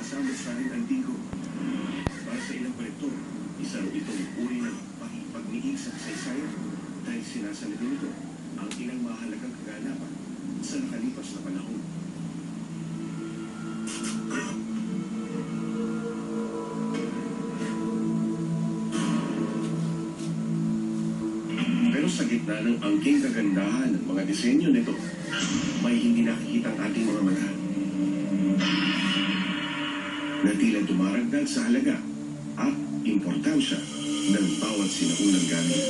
kasama sa aking antigo. Para sa ilang kolektor, isa itong uri ng pakipagniig sa kasaysayan dahil sinasalito nito ang ilang mahalagang kaganapan sa nakalipas na panahon. Pero sa gitna ng angking kagandahan ng mga disenyo nito, may hindi nakikitang ating mga mata na tila dumaragdag sa halaga at importansya ng bawat sinaunang gamit.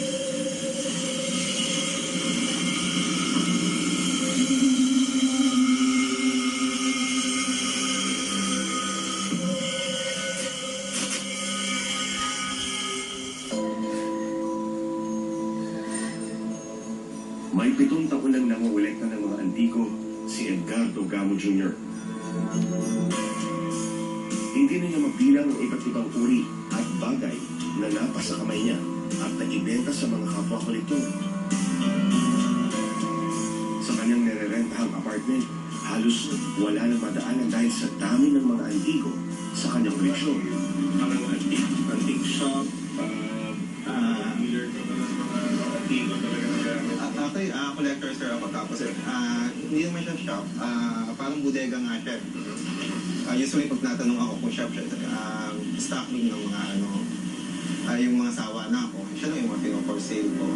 May 7 taon nang nangongolekta ng mga antiko si Edgardo Gamo Jr. Hindi na niya mabilang ang iba't ibang uri at bagay na napasa kamay niya at naibenta sa mga kapwa-kolektor. Sa kanyang nirerentahang apartment, halos wala nang madaanan dahil sa dami ng mga antiko sa kanyang koleksyon. Parang antique shop, dealer ka ba ng mga antiko talaga na gamit? Actually, collector sir ako. Tapos hindi naman siya shop. Parang bodega nga siya. Usually pag natanong ako kung shop siya, stock room ng mga yung mga sawa na ako. Siya lang yung mga pino-for sale ko.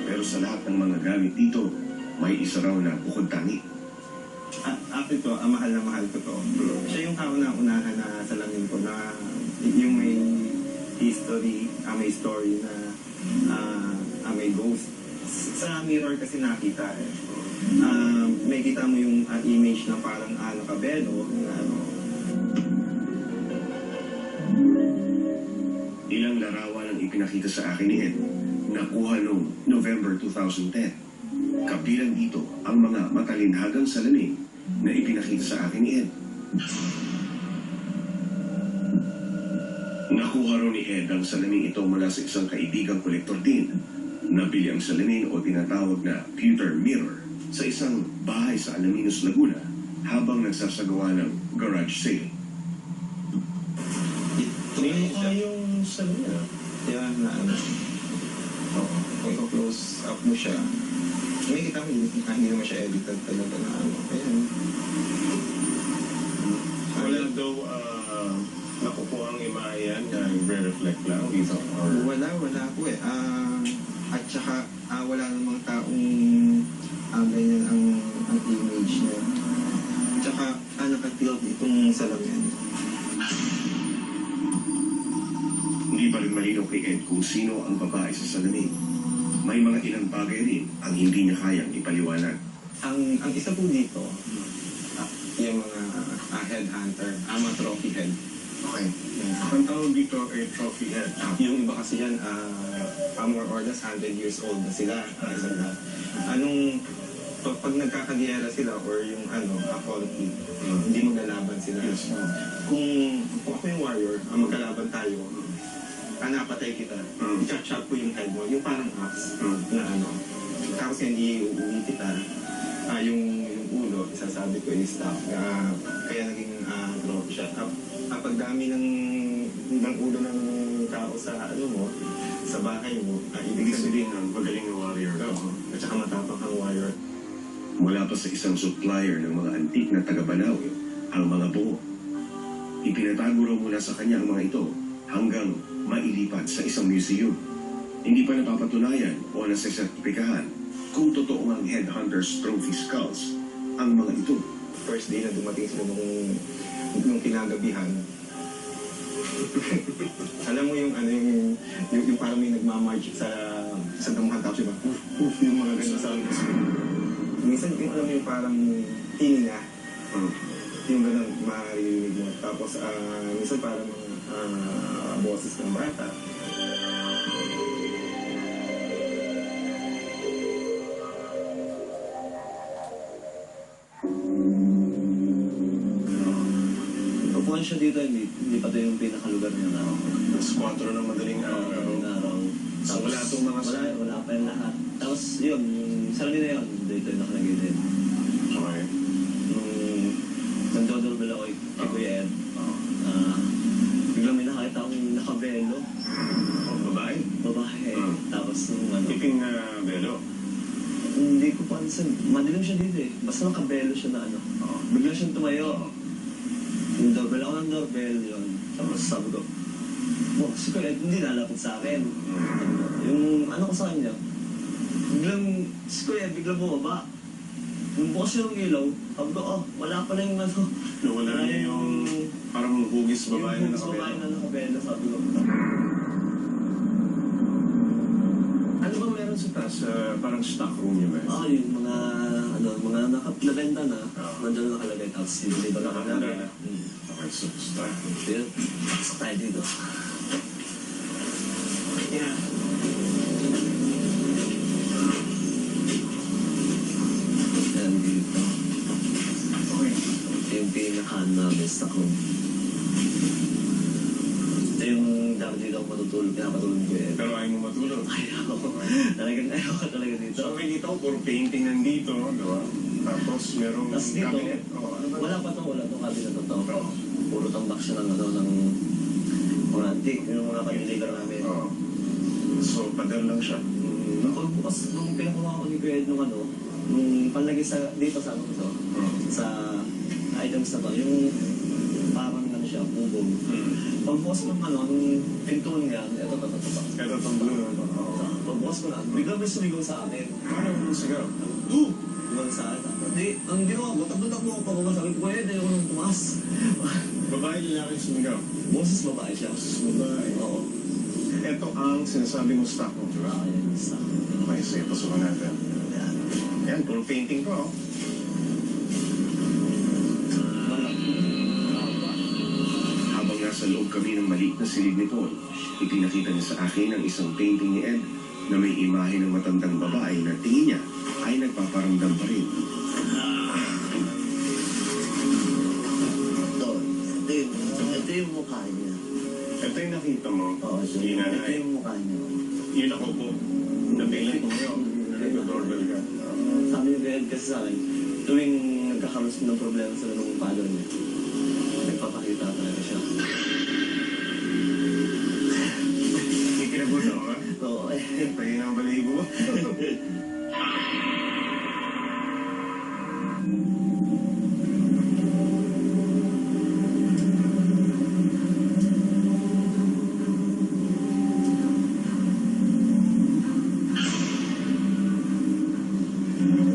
Pero sa lahat ng mga gamit dito, may isa raw na bukod tangi. After to, mahal na mahal ko to. Siya yung kauna-unahan na salamin ko na yung may history, may story na may ghost. Sa mirror kasi nakita eh. May kita mo yung image na parang nakabelo. Ilang larawan ang ipinakita sa akin ni Ed, nakuha noong November 2010. Kabilang dito ang mga matalinhagang salamin na ipinakita sa akin ni Ed. Nakuha rin ni Ed ang salamin ito mula sa isang kaibigang kolektor din. Nabili ang salamin o tinatawag na pewter mirror sa isang bahay sa Alaminos, Laguna habang nagsasagawa ng garage sale. May mukha yung salamin ah. Yan na kung i-close up mo siya, may kita mo, hindi naman siya edited talaga na Ayan. Wala daw nakukuha ang imayan na re-reflect lang dito? Or... Wala po eh. At saka wala namang taong ganyan ang image niya. At saka nakatilt itong salamin. Hindi pa rin malinaw kay Ed kung sino ang babae sa salamin. May mga ilang bagay rin ang hindi niya kayang ipaliwanag. Ang isa po dito, yung mga headhunter, mga trophy head. Okay. Ang tawag dito ay trophy head. Yung iba kasi yan, more or less 100 years old na sila. Pag nagkakagiyera sila or yung conflict, hindi maglalaban sila. Yes. Kung ako yung warrior, magkalaban tayo, napatay kita, i-chop ko yung head mo, yung parang axe na tapos hindi uuwi kita, yung ulo, isasabi ko yung staff, kaya naging drop siya. Kapag dami ng ulo ng tao sa sa bahay mo, ibig sabihin ng magaling na warrior. At saka matapang kang warrior. Mula pa sa isang supplier ng mga antik na taga-Banaw, ang mga buo. Ipinatago raw muna sa kanya ang mga ito hanggang mailipat sa isang museum. Hindi pa napapatunayan o nasesertipikahan kung totoo ang headhunters trophy skulls ang mga ito. First day na dumating sila nung kinagabihan, alam mo yung yung parang may nagmamarch sa damuhan tapos yung mga ganun sa minsan yung alam mo yung parang hininga yung ganun maririnig mo tapos minsan parang boses ng bata. Upuan siya dito, hindi pa ito yung pinakalugar niya na ako. Mas 4 ng madaling araw. So wala itong mga Wala pa yung lahat. Tapos yun, yung sarili na yun, dito yung nakalagay din. Okay. Nagdodoorbell ako kay Kuya Ed. Biglang may nakakita akong nakabelo. Babae? Babae. Tapos nung Tiping belo. hindi ko pansin. Madilim siya dito eh. Basta nakabelo siya na Biglang siyang tumayo. Yung doorbell ako ng doorbell yun. Tapos sabi ko, si Kuya Ed hindi lalapit sa akin. Yung ano ko sa kanya, si Kuya Ed biglang bumaba. Yung bukas yung ilaw, sabi ko, wala pala yung Nawala niya yung parang hugis babae na yung babae na nakabelo, sabi ko. Ano bang meron sa taas? Parang stock room niya ba? Yung mga nabenta na, nandiyan na nakalagay, tapos dito na Nakahanda nakalagay. na. Okay, so stock. Yun, pasok tayo dito. Yeah. Yan dito. Okay. Ito yung pinakahan namin sa room. Ito yung dapat dito ako pinapatulog ko eh. Pero ayaw mo matulog. Ayaw ko talaga dito. So makikita ko, puro painting nandito, di ba? Tapos merong Tapos dito, cabinet. Ano ba? wala itong cabinet na to. Puro tambak siya ng mga antique, yung mga kaniligan namin. So, padal lang siya. Pagbukas, nung pinakuha ko ni Kuya Ed nung panlagay dito sa sa items na to, yung parang siya, bubong. Pagbukas ko nung pintuan niya, ito. Ito itong blue. Pagbukas ko na, biglang may sumigaw sa akin. Ano yung sigaw? Biglang sa akin. Hindi, ang ginawa ko, takbo ako pagbukas. Sabi ko, Kuya Ed, ayaw ko nang tumaas. Babae, lalaki sumigaw. Boses babae siya. Babae. Oo. Ito ang sinasabi mo stock room, di ba? Yan, isa. Okay, sige, pasukan natin. Yan. Yan, puro painting ko. Habang nasa loob kami ng maliit na silid ni Paul, ipinakita niya sa akin ang isang painting ni Ed na may imahe ng matandang babae na tingin niya ay nagpaparamdam pa rin. Ito yung mukha niya. Ito yung nakita mo. Oo, Hindi ito na yung mukha niya. yun ako po. Napilit mo yun. Nag-doorbell ka. Sabi ni Kuya Ed kasi sa akin, tuwing nagkakaroon ng problema sa ng father niya, nagpapakita talaga siya. Hindi kinabuto ka? Oo, Pagin ang balibo.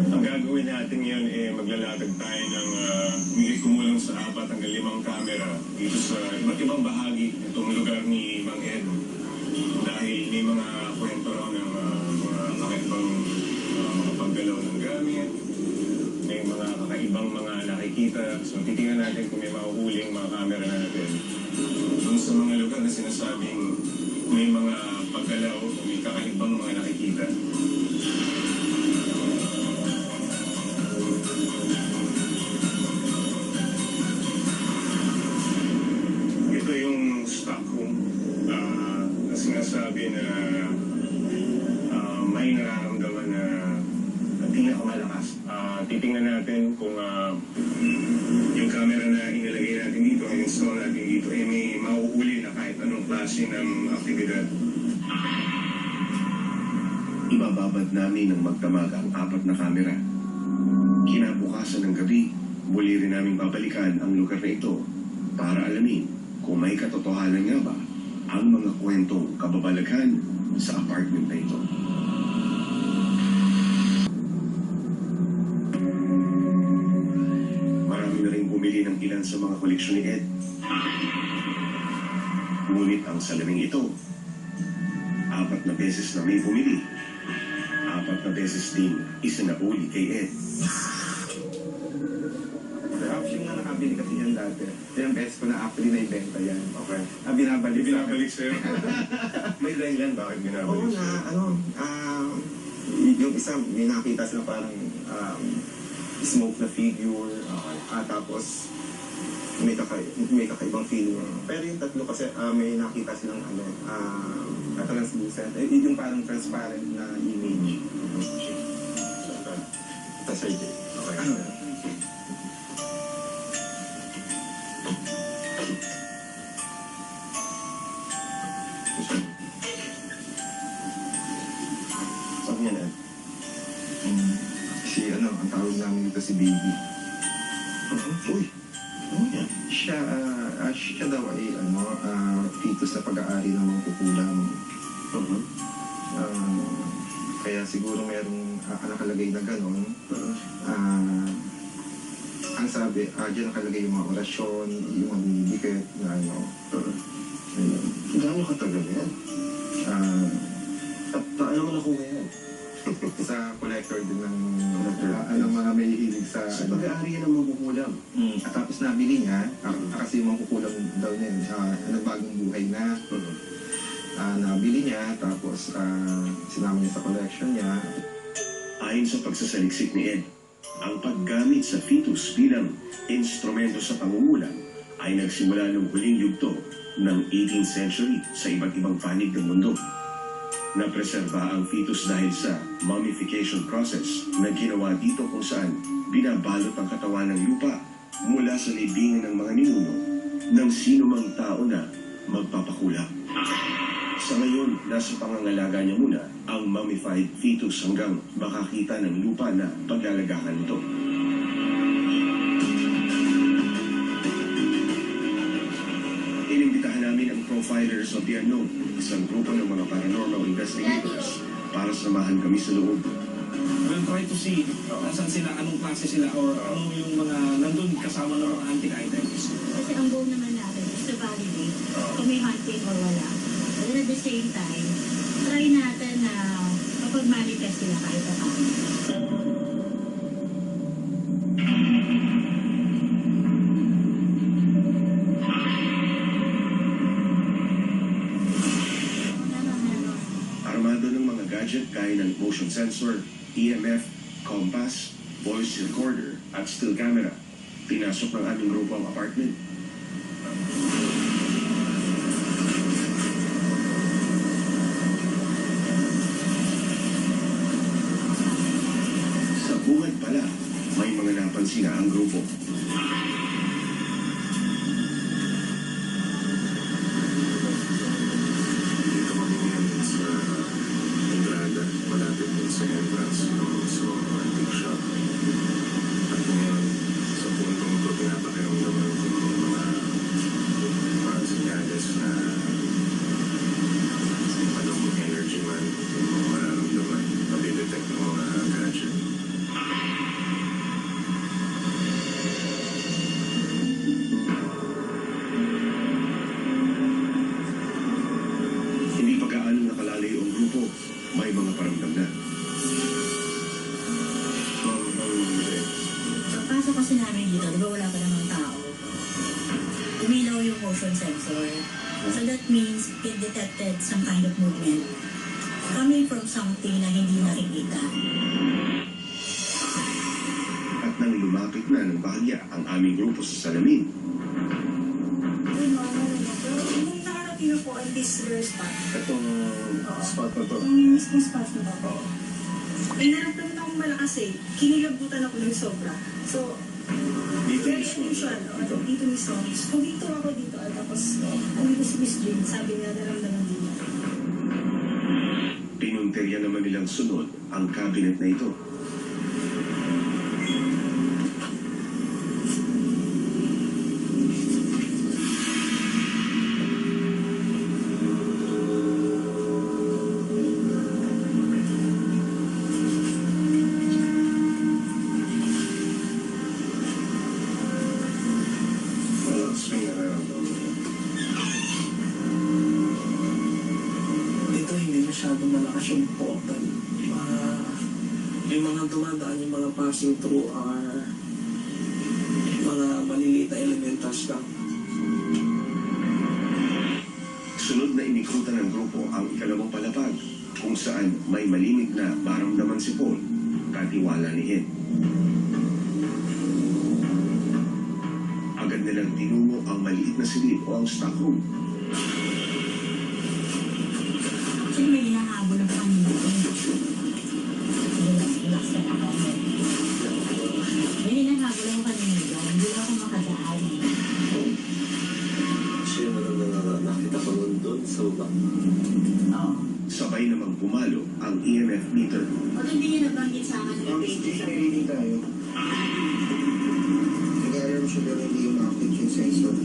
Ang gagawin natin ngayon maglalatag tayo ng hindi kumulang sa 4 hanggang 5 camera dito sa iba't ibang bahagi itong lugar ni Mang Ed. Dahil may mga kwento raw ng mga kakaibang mga paggalaw ng gamit, may mga kakaibang mga nakikita. So titingnan natin kung may mahuhuling mga camera natin doon sa mga lugar na sinasabing may mga paggalaw o may kakaibang mga nakikita. Ito yung stock room na sinasabi na may nararamdaman na pinakamalakas. Titingnan natin kung yung camera na inilagay natin dito, install natin dito, may mahuhuli na kahit anong klase ng aktibidad. Ibababad namin ng magdamag ang 4 na kamera. Kinabukasan ng gabi, muli rin namin babalikan ang lugar na ito para alamin kung may katotohanan nga ba ang mga kwentong kababalaghan sa apartment na ito. Marami na rin bumili ng ilan sa mga koleksyon ni Ed. Ngunit ang salamin ito, 4 na beses na may bumili, 4 na beses din isinauli kay Ed. Yung na nakabili kasi yan dati. Yung beses ko na actually na-ibenta yan. Okay. Binabalik sa akin. Binabalik sa'yo. May dahilan bakit Oo binabalik na, sa'yo? yung isa, may nakita sila parang smoke na figure, tapos may kakaibang feeling. Pero yung tatlo kasi may nakita silang translucent, yung parang transparent na image. Ito, Sir Jay. Sabi niya na, Ang tawag namin dito si Baby. uy, ano yan? Siya daw ay fetus na pag-aari ng mga kukulam. Kaya siguro mayroong nakalagay na gano'n. Ang sabi, dyan nakalagay yung mga orasyon, yung mga binibigay na ayun. Gaano katagal yan? At paano mo nakuha yan? Sa collector din ng mga may hilig sa... Sa pag-aari yan ng mga kukulam. At tapos nabili niya, kasi yung mga kukulam daw niya, nagbagong buhay na. Nabili niya, tapos sinama niya sa collection niya. Ayon sa pagsasaliksik ni Ed, ang paggamit sa fetus bilang instrumento sa pangungulam ay nagsimula noong huling yugto ng 18th century sa iba't ibang panig ng mundo. Napreserba ang fetus dahil sa mummification process na ginawa dito kung saan binabalot ang katawan ng lupa mula sa libingan ng mga ninuno ng sino mang tao na magpapakulap. Sa ngayon, nasa pangangalaga niya muna ang mummified fetus hanggang makakita ng lupa na paglalagahan nito. Inimbitahan namin ang Profilers of the Unknown, isang grupo ng mga paranormal investigators, para samahan kami sa loob. We'll try to see saan sila, anong klase sila, or ano yung mga nandun kasama ng mga antique items. Kasi ang goal naman natin is to validate kung may haunting or wala. And at the same time, try natin na kapag-manifest sila kahit pa paano. Armado ng mga gadget gaya ng motion sensor, EMF, compass, voice recorder at still camera, pinasok ng aming grupo ang apartment. Sa bungad pala, may mga napansin na ang grupo. Dito kami ngayon sa entrada, malapit din sa entrance ng so antique shop. At ngayon, sa puntong ito, pinapakiramdaman ko yung mga senyales na anong energy man, yung mga mararamdaman, mabidetect ng mga gadget. Hindi pa gaano nakalalayo ang grupo, may mga paramdam na. Pagpasok kasi namin dito, di ba wala pa namang tao? Umilaw yung motion sensor. So that means it detected some kind of movement coming from something na hindi nakikita. At nang lumapit na ng bahagya ang aming grupo sa salamin, Pero nung nakarating na po on this very spot, Itong spot na to. yung mismo spot na ba? May naramdaman akong malakas eh. Kinilabutan ako ng sobra. So, very unusual. Dito mismo. So, dito ako dito. Tapos, ano si Miss Jane, sabi niya, naramdaman din niya. pinunterya naman nilang sunod ang cabinet na ito. Malakas yung nararamdaman ko. Dito hindi masyadong malakas yung portal. Yung mga dumadaan, yung mga passing through are mga maliliit na elementals lang. Sunod na inikrutan ng grupo ang ikalawang palapag, kung saan may malimit na maramdaman si Paul, katiwala ni Ed. Agad nilang tinungo ang maliit na silid o ang stock room. Kasi may hinahabol ng Panginoon. Relax ka na ako. May hinahabol ng Panginoon. Hindi ako makadaan. Siya na nakita ko nun doon sa baba. Oo. Sabay namang pumalo ang EMF meter. O hindi niya nabanggit sa akin yung page. Reading tayo. Nag-alarm siya pero hindi umakit yung sensor.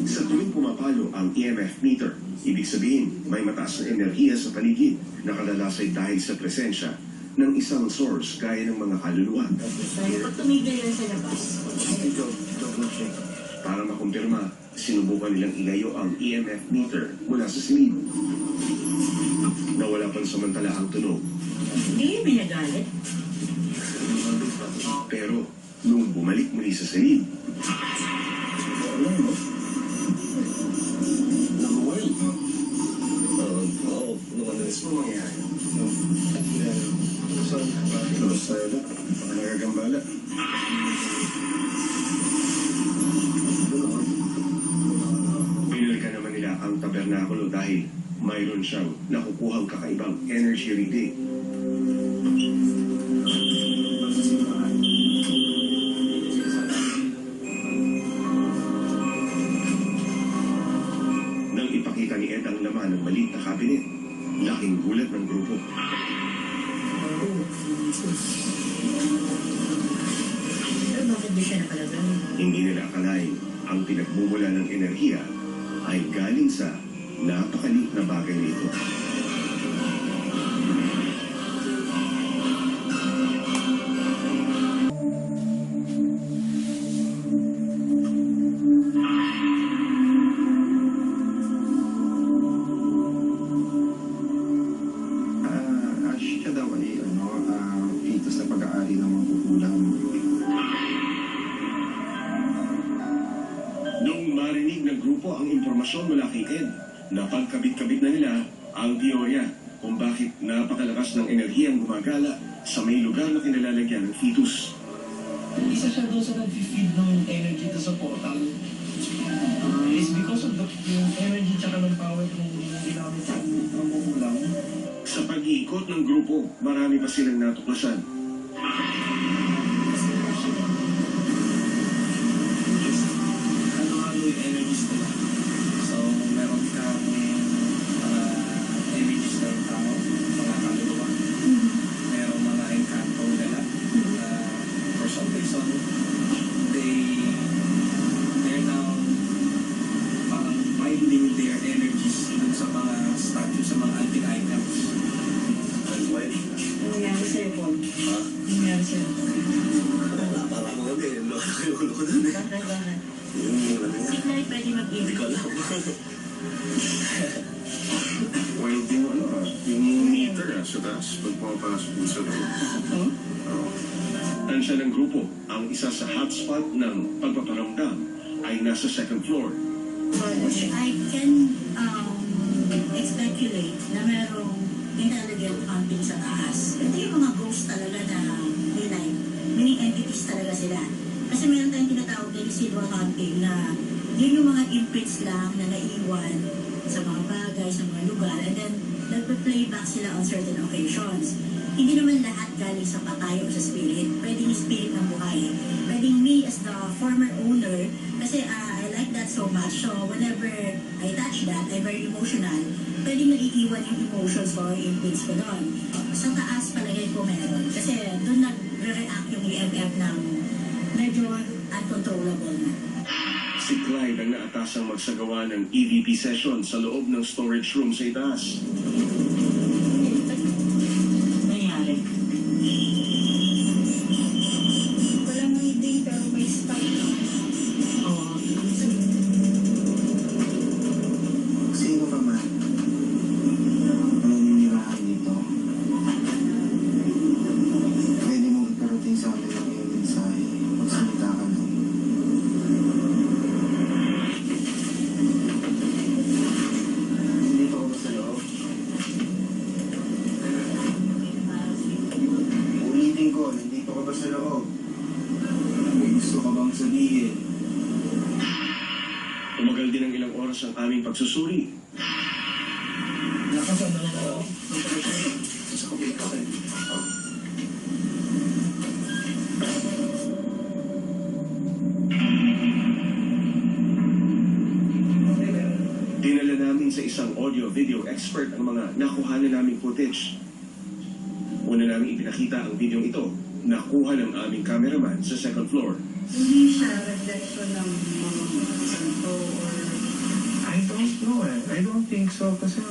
Sa tuwing pumapalo ang EMF meter, ibig sabihin may mataas na enerhiya sa paligid na kalalasay dahil sa presensya ng isang source gaya ng mga kaluluwa. Pero pag tumigil yan sa labas, Double check. Para makumpirma, sinubukan nilang ilayo ang EMF meter mula sa silid. Nawala pansamantala ang tunog. hindi may nagalit. Pero nung bumalik muli sa silid, Nakuwal. Oo, lumanas mo mangyayari. Tapos tayo na. Mga nagagambala. binalikan naman nila ang tabernakulo dahil mayroon siyang nakukuhang kakaibang energy reading. Nang ipakita ni Ed ang laman ng maliit na cabinet, laking gulat ng grupo. Pero bakit di siya nakalagay? Hindi nila akalain ang pinagmumula ng enerhiya ay galing sa napakaliit na bagay nito. Siya daw ay fetus na pag-aari ng mga kukulang. Nung marinig ng grupo ang impormasyon mula kay Ed, napagkabit-kabit na nila ang teorya kung bakit napakalakas ng enerhiyang gumagala sa may lugar na kinalalagyan ng fetus. Isa siya doon sa nag-feed ng energy doon sa portal. Is because of yung energy tsaka ng power kung ginamit sa magugulang. Sa pag-iikot ng grupo, marami pa silang natuklasan. Kasi wala siya doon. Ano-ano yung energies nila. So, meron kang energies ng tao, mga kaluluwa. Merong mga encanto nila. For some reason, they're now parang binding their energies dun sa mga statues, sa mga antique items. Ano nangyari sa'yo, Paul? Ha? Ano nangyari sa'yo? Wala, parang mo kami. Lolo ko dun eh. Bakit? Yung Si Clay pwede hindi mag-ibig. ko alam. Wild yung meter sa taas pag pumapasok mo sa loob. Tansya ng grupo, ang isa sa hotspot ng pagpaparamdam ay nasa second floor. I can speculate na merong intelligent hunting sa taas. Ito yung mga ghost talaga na nilay. Meaning entities talaga sila. Kasi meron tayong tinatawag na residual hunting na yun yung mga imprints lang na naiwan sa mga bagay, sa mga lugar, and then nagpa-play back sila on certain occasions. Hindi naman lahat galing sa patay o sa spirit. Pwedeng spirit ng buhay. Pwedeng me as the former owner, kasi I like that so much. So whenever I touch that, I'm very emotional. Pwedeng naiiwan yung emotions ko, yung imprints ko doon. Sa taas palagay ko meron. Kasi doon nag-react yung EMF ng medyo uncontrollable na. Si Clyde ang naatasang magsagawa ng EVP session sa loob ng storage room sa itaas. Nangyari. Walang reading pero may stop. Oo. Sino ka man? Naniniwala dito. Pwede mong iparating sa amin ang iyong mensahe. Magsalita ka lang. Nandito ka ba sa loob? Ulitin ko, nandito ka ba sa loob? sabihin. Umagal din ng ilang oras ang aming pagsusuri. Nakasan na lang ako. Sa kapit ka tayo. Dinala namin sa isang audio-video expert ang mga nakuhanan naming footage. Una namin ipinakita ang video ito, nakuha ng aming cameraman sa second floor. Hindi siya reflection ng mga santo or... I don't know eh. I don't think so kasi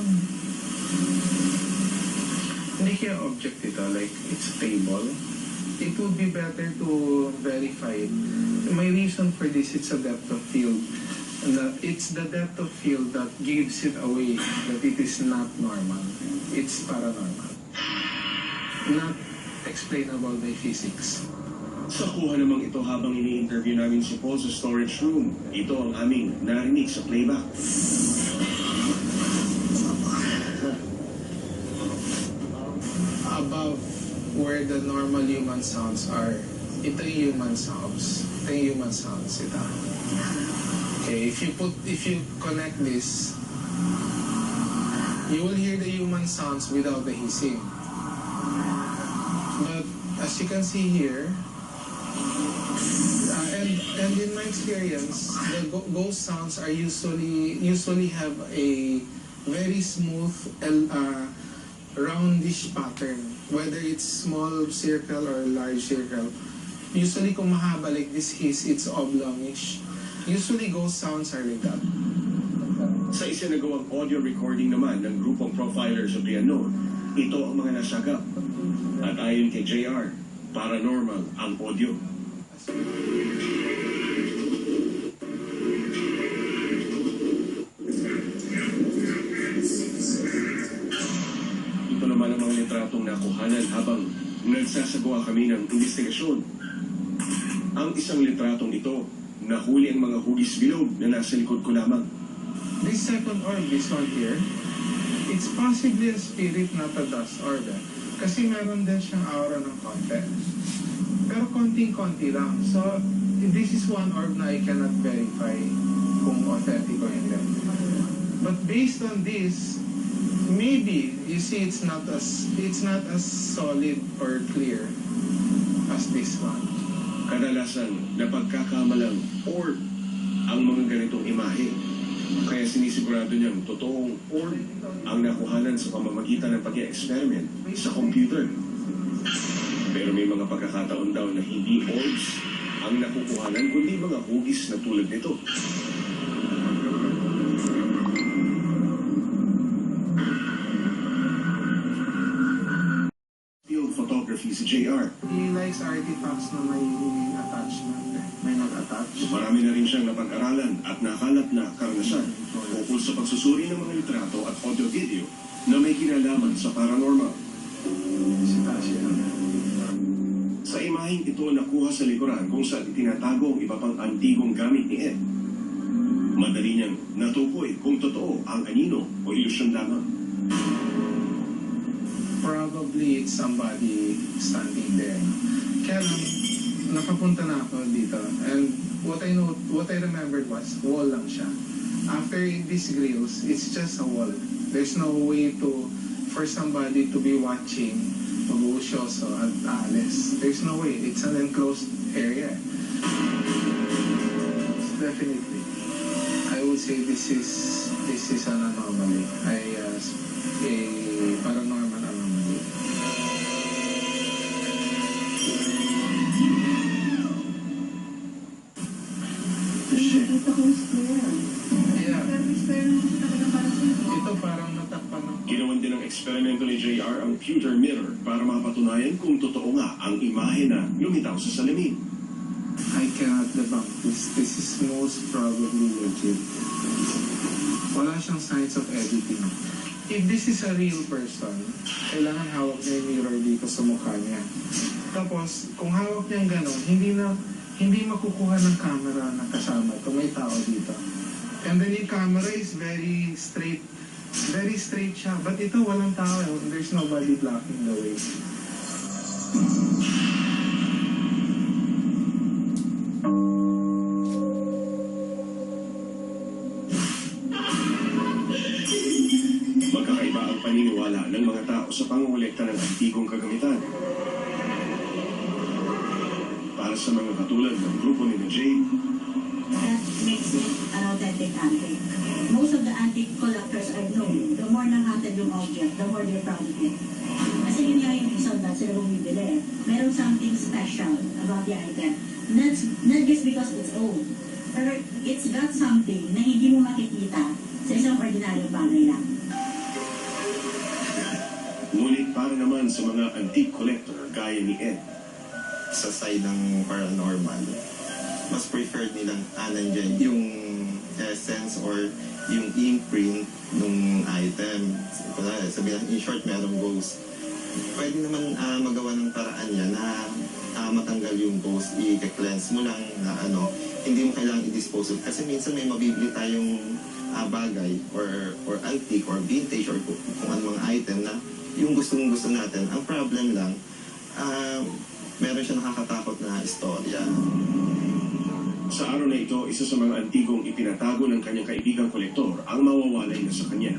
hindi kaya object ito, like it's stable. It would be better to verify it. My reason for this, it's a depth of field. And it's the depth of field that gives it away that it is not normal. It's paranormal. Not explainable by physics. Sa kuha namang ito habang ini-interview namin si Paul sa storage room. Ito ang aming narinig sa playback. Above where the normal human sounds are, ito yung human sounds. Ito yung human sounds. Ito. Okay, if you connect this, you will hear the human sounds without the hissing. But as you can see here, and in my experience, the ghost sounds are usually have a very smooth roundish pattern, whether it's small circle or large circle. Usually kung mahaba like this hiss, it's oblongish. Usually ghost sounds are like that. Sa isinagawang audio recording naman ng grupong profilers of the unknown, ito ang mga nasagap. At ayon kay JR, paranormal ang audio. Ito naman ang mga litratong nakuhanan habang nagsasagawa kami ng investigasyon. Ang isang litratong ito, nahuli ang mga hugis bilog na nasa likod ko lamang. This second orb, this one here, it's possibly a spirit, not a dust orb. Kasi meron din siyang aura ng konti. Pero konting-konti lang. So, this is one orb na I cannot verify kung authentic o hindi. But based on this, maybe, you see, it's not as solid or clear as this one. Kadalasan napagkakamalang orb ang mga ganitong imahe. Kaya sinisigurado niyang totoong orb ang nakuhanan sa pamamagitan ng pag-experiment sa computer. Pero may mga pagkakataon daw na hindi orbs ang nakukuhanan kundi mga hugis na tulad nito. Field photography si JR. He likes artifacts na may attachment. May nag-attach. Marami na rin siyang napag-aralan at nakalap na karanasan ukol sa pagsusuri ng mga litrato at audio-video na may kinalaman sa paranormal. Si Tasha. Sa imaheng ito nakuha sa likuran kung saan itinatago ang iba pang antigong gamit ni Ed. Madali niyang natukoy kung totoo ang anino o ilusyon lamang. Probably it's somebody standing there. Kaya lang, nakapunta na ako dito. And what I remembered was, wall lang siya. After these grills, it's just a wall. There's no way for somebody to be watching mag-uusyoso at aalis. There's no way. It's an enclosed area. Definitely. I would say this is an anomaly. A paranormal anomaly. Yeah. Ito parang natakpan ng... Ginawan din ang eksperimento ni JR ang pewter mirror para mapatunayan kung totoo nga ang imahe na lumitaw sa salamin. I cannot debunk this. This is most probably legit. Wala siyang signs of editing. If this is a real person, kailangan hawak niya yung mirror dito sa mukha niya. Tapos, kung hawak niya gano'n, hindi makukuha ng camera na kasama kung may tao dito. And then yung camera is very straight siya. But ito, walang tao. There's nobody blocking the way. o sa pangungulekta ng antigong kagamitan. Para sa mga katulad ng grupo ni Jade, That makes it an authentic antique. Most of the antique collectors I know, the more nanghatid yung object, the more they're proud of it. Kasi yun nga yung reason that sila bumibili. Meron something special about the item. Not just because it's old, pero it's got something na hindi mo makikita sa isang ordinaryong bagay lang. ngunit para naman sa mga antique collector gaya ni Ed, Sa side ng paranormal, mas preferred nilang nandyan yung essence or yung imprint nung item. Sabihin, in short, merong ghost. Pwede naman magawa ng paraan yan na matanggal yung ghost, i-cleanse mo lang na hindi mo kailangang i-dispose of. Kasi minsan may mabibili tayong bagay or antique or vintage or kung anong item na yung gusto natin. Ang problem lang, meron siya nakakatakot na istorya. sa araw na ito, isa sa mga antigong ipinatago ng kanyang kaibigang kolektor ang mawawalay na sa kanya.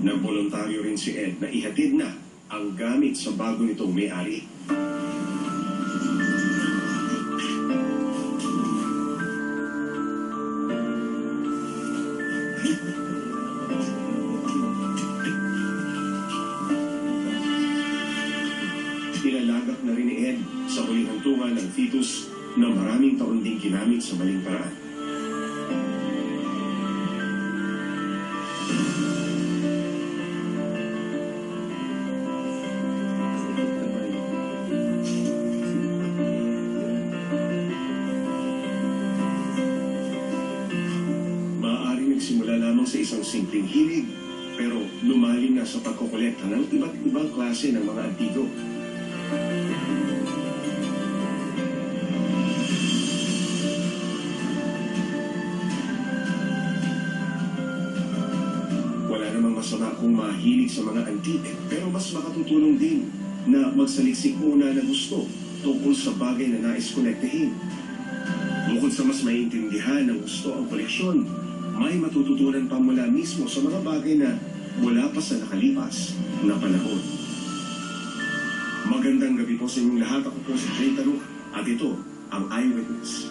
Nagboluntaryo rin si Ed na ihatid na ang gamit sa bago nitong may-ari. Ilalagak na rin ni Ed sa huling hantungan ng fetus na maraming taon ding ginamit sa maling paraan. Maaari nagsimula lamang sa isang simpleng hilig, pero lumalim na sa pagkukolekta ng iba't ibang klase ng mga antigo. Wala namang masama kung mahilig sa mga antique, pero mas makatutulong din na magsaliksik muna ng gusto tungkol sa bagay na nais kolektahin. Bukod sa mas maintindihan ng gusto ang koleksyon, may matututunan pa mula mismo sa mga bagay na wala pa sa nakalipas na panahon. Magandang gabi po sa inyong lahat. Ako po si Jay Taruk at ito ang Eyewitness.